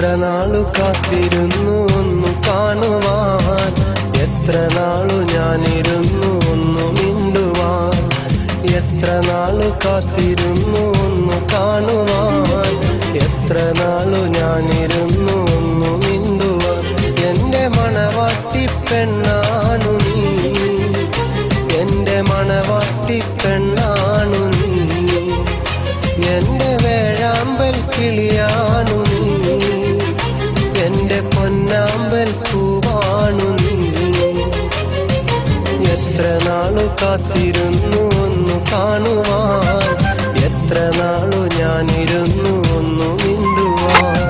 എത്ര നാളു കാത്തിരുന്നു ഒന്നു കാണുവാൻ, എത്ര നാളു ഞാനിരുന്നു ഒന്നു മിണ്ടുവാൻ. എത്ര നാളു കാത്തിരുന്നു ഒന്നു കാണുവാൻ, എത്ര നാളു ഞാനിരുന്നു ഒന്നു മിണ്ടുവാൻ. എന്റെ മണവാട്ടി പെണ്ണാണു നീ, എന്റെ മണവാട്ടി പെണ്ണാണു നീ, എന്റെ വേഴാമ്പൽ കിളിയാണു നീ, എന്റെ പൊന്നാമ്പൽ പൂവാണു നീ. എത്ര നാളു കാത്തിരുന്നു ഒന്നു കാണുവാൻ, എത്ര നാളു ഞാനിരുന്നു ഒന്നു മിണ്ടുവാൻ.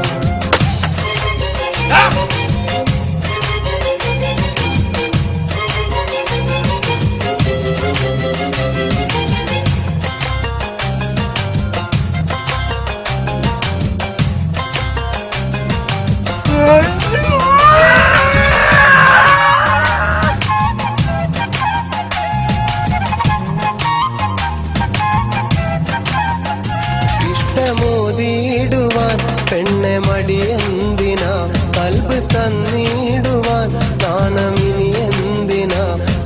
ഇഷ്ടമോതിയിടുവാൻ പെണ്ണെ മടിയെന്തിനാ, കൽബ് തന്നിടുവാൻ നാണമിനി എന്തിനാ.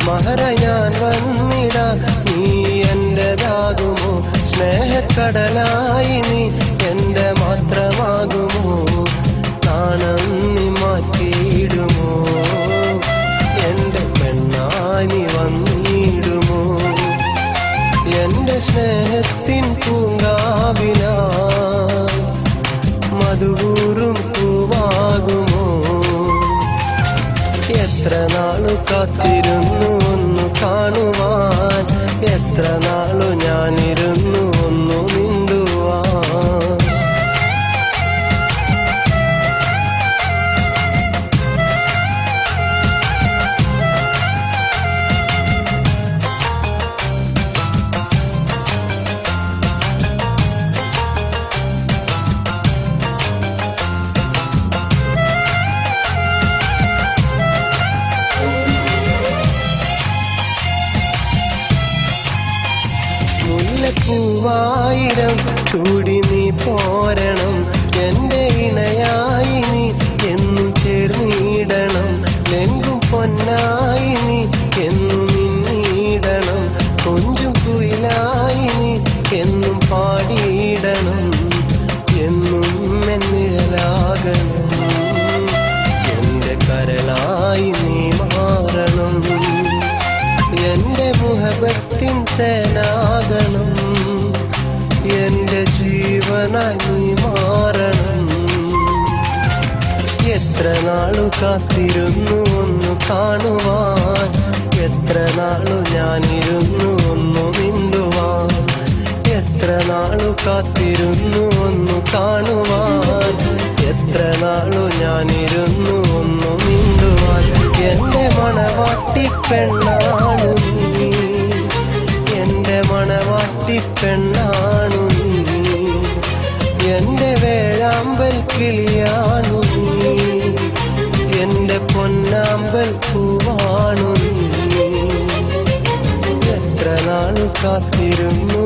മഹര ഞാൻ വന്നിടാ, നീ എന്റേതാകുമോ, സ്നേഹക്കടലായി നീ എന്റെ മാത്രമാകുമോ. നാണം നീ മാറ്റിയിടുമോ, എന്റെ പെണ്ണായി വന്നിടുമോ. എന്റെ സ്നേഹത്തിൻ പൂങ്കാവിലാ മധുകൂറും പൂവാകുമോ. എത്ര നാളു കാത്തിരുന്നു ഒന്നു കാണുവാൻ, എത്ര നാളു ഞാനിരുന്നു ഒന്നു മിണ്ടുവാൻ. പൂവായിരം ചൂടി നീ പോരണം, എന്റെ ഇണയായി നീ എന്നും ചേർന്നിടണം. ലെങ്കും പൊന്നായി നീ എന്നും മിന്നിടണം, കൊഞ്ചും കുയിലായി നീ എന്നും പാടിയിടണം. എന്നും എന്നിഴലാകണം, എന്റെ കരളായി നീ മാറണം. എന്റെ മുഹബത്തിൻ തേനാകണം, എന്റെ ജീവനായി നീ മാറണം. എത്ര നാളു കാത്തിരുന്നു ഒന്നു കാണുവാൻ, എത്ര നാളു ഞാനിരുന്നു ഒന്നു മിണ്ടുവാൻ. എത്ര നാളു കാത്തിരുന്നു ഒന്നു കാണുവാൻ, എത്ര നാളു ഞാനിരുന്നു ഒന്നു മിണ്ടുവാൻ. എന്റെ മണവാട്ടി പെണ്ണാണു നീ, എന്റെ മണവാട്ടി പെണ്ണാണു നീ, എന്റെ വേഴാമ്പൽ കിളിയാണു നീ, എന്റെ പൊന്നാമ്പൽ പൂവാണു നീ. എത്ര നാളു കാത്തിരുന്നു